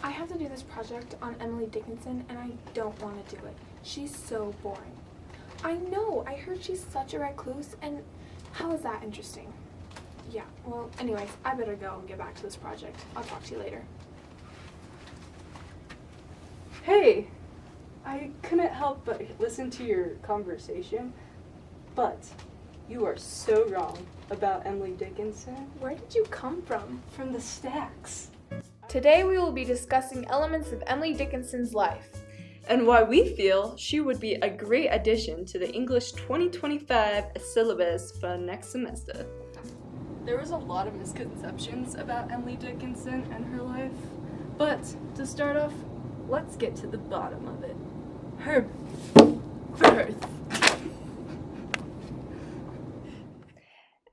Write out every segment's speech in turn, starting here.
I have to do this project on Emily Dickinson, and I don't want to do it. She's so boring. I know, I heard she's such a recluse, and how is that interesting? Yeah, well, anyways, I better go and get back to this project. I'll talk to you later. Hey, I couldn't help but listen to your conversation, but you are so wrong about Emily Dickinson. Where did you come from? From the stacks. Today we will be discussing elements of Emily Dickinson's life. And why we feel she would be a great addition to the English 2025 syllabus for next semester. There was a lot of misconceptions about Emily Dickinson and her life, but to start off, let's get to the bottom of it. Her birth.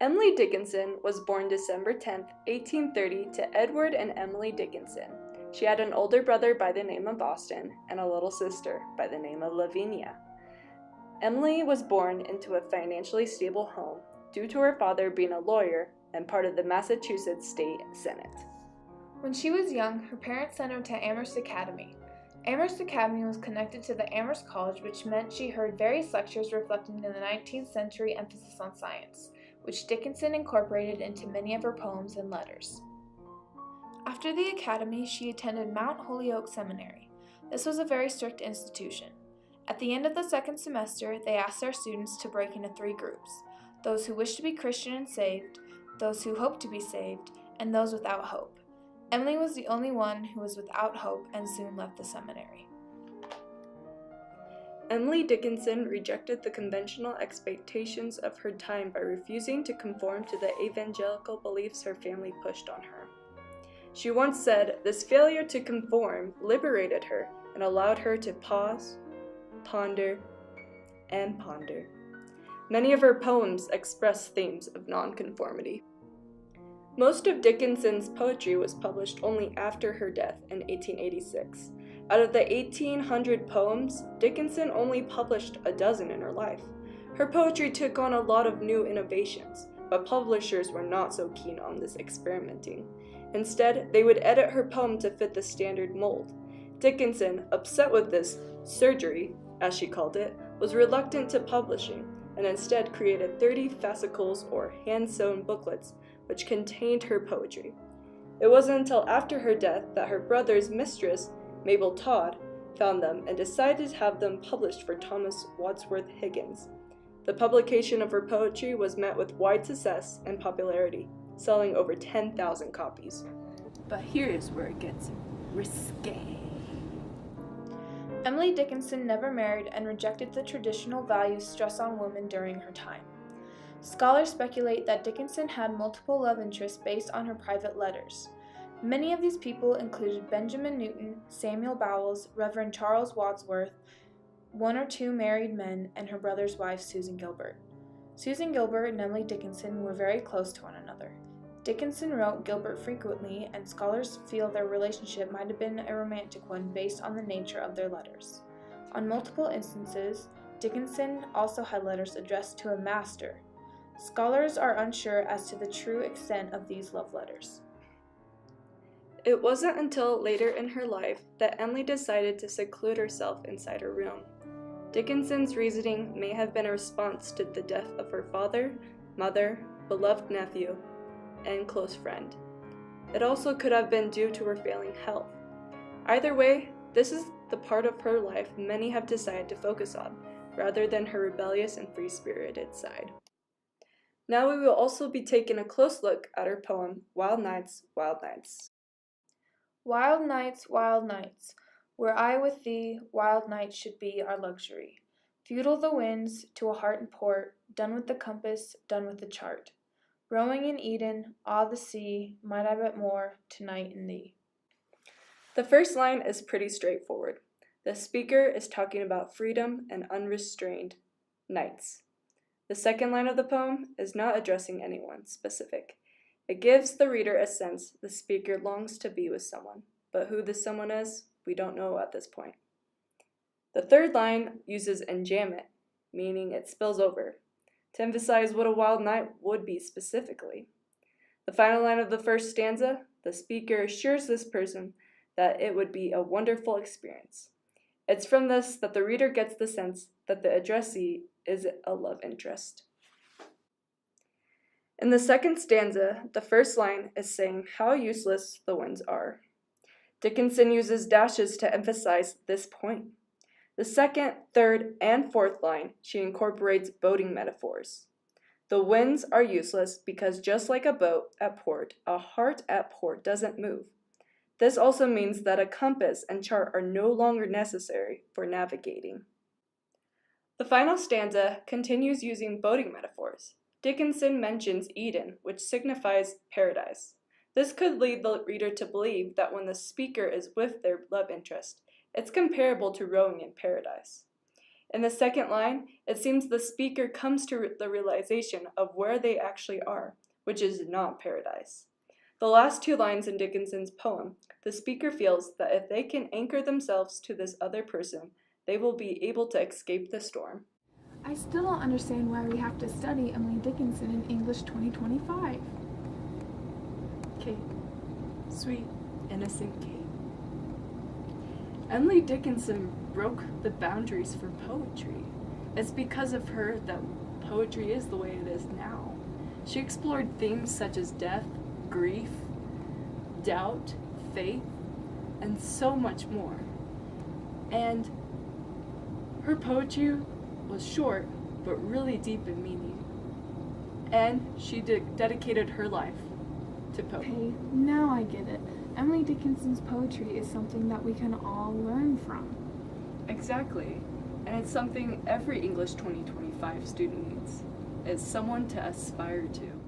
Emily Dickinson was born December 10, 1830 to Edward and Emily Dickinson. She had an older brother by the name of Austin and a little sister by the name of Lavinia. Emily was born into a financially stable home due to her father being a lawyer and part of the Massachusetts State Senate. When she was young, her parents sent her to Amherst Academy. Amherst Academy was connected to the Amherst College, which meant she heard various lectures reflecting the 19th century emphasis on science, which Dickinson incorporated into many of her poems and letters. After the academy, she attended Mount Holyoke Seminary. This was a very strict institution. At the end of the second semester, they asked their students to break into 3 groups: those who wished to be Christian and saved, those who hoped to be saved, and those without hope. Emily was the only one who was without hope and soon left the seminary. Emily Dickinson rejected the conventional expectations of her time by refusing to conform to the evangelical beliefs her family pushed on her. She once said, "This failure to conform liberated her and allowed her to pause, ponder, and ponder." Many of her poems express themes of nonconformity. Most of Dickinson's poetry was published only after her death in 1886. Out of the 1,800 poems, Dickinson only published a dozen in her life. Her poetry took on a lot of new innovations, but publishers were not so keen on this experimenting. Instead, they would edit her poem to fit the standard mold. Dickinson, upset with this surgery, as she called it, was reluctant to publishing, and instead created 30 fascicles or hand-sewn booklets which contained her poetry. It wasn't until after her death that her brother's mistress, Mabel Todd, found them and decided to have them published for Thomas Wadsworth Higgins. The publication of her poetry was met with wide success and popularity, selling over 10,000 copies. But here's where it gets risque. Emily Dickinson never married and rejected the traditional values stressed on women during her time. Scholars speculate that Dickinson had multiple love interests based on her private letters. Many of these people included Benjamin Newton, Samuel Bowles, Reverend Charles Wadsworth, 1 or 2 married men, and her brother's wife, Susan Gilbert. Susan Gilbert and Emily Dickinson were very close to one another. Dickinson wrote Gilbert frequently, and scholars feel their relationship might have been a romantic one based on the nature of their letters. On multiple instances, Dickinson also had letters addressed to a master. Scholars are unsure as to the true extent of these love letters. It wasn't until later in her life that Emily decided to seclude herself inside her room. Dickinson's reasoning may have been a response to the death of her father, mother, beloved nephew, and close friend. It also could have been due to her failing health. Either way, this is the part of her life many have decided to focus on, rather than her rebellious and free-spirited side. Now we will also be taking a close look at her poem, Wild Nights, Wild Nights. Wild nights, were I with thee, wild nights should be our luxury. Feudal the winds, to a heart in port, done with the compass, done with the chart. Rowing in Eden, ah the sea, might I but more, tonight in thee. The first line is pretty straightforward. The speaker is talking about freedom and unrestrained nights. The second line of the poem is not addressing anyone specific. It gives the reader a sense the speaker longs to be with someone, but who this someone is, we don't know at this point. The third line uses enjambment, meaning it spills over, to emphasize what a wild night would be specifically. The final line of the first stanza, the speaker assures this person that it would be a wonderful experience. It's from this that the reader gets the sense that the addressee is a love interest. In the second stanza, the first line is saying how useless the winds are. Dickinson uses dashes to emphasize this point. The second, third, and fourth line, she incorporates boating metaphors. The winds are useless because just like a boat at port, a heart at port doesn't move. This also means that a compass and chart are no longer necessary for navigating. The final stanza continues using boating metaphors. Dickinson mentions Eden, which signifies paradise. This could lead the reader to believe that when the speaker is with their love interest, it's comparable to rowing in paradise. In the second line, it seems the speaker comes to the realization of where they actually are, which is not paradise. The last two lines in Dickinson's poem, the speaker feels that if they can anchor themselves to this other person, they will be able to escape the storm. I still don't understand why we have to study Emily Dickinson in English 2025. Kate. Sweet, innocent Kate. Emily Dickinson broke the boundaries for poetry. It's because of her that poetry is the way it is now. She explored themes such as death, grief, doubt, faith, and so much more. And her poetry was short, but really deep in meaning. And she dedicated her life to poetry. Okay, now I get it. Emily Dickinson's poetry is something that we can all learn from. Exactly. And it's something every English 2025 student needs, is someone to aspire to.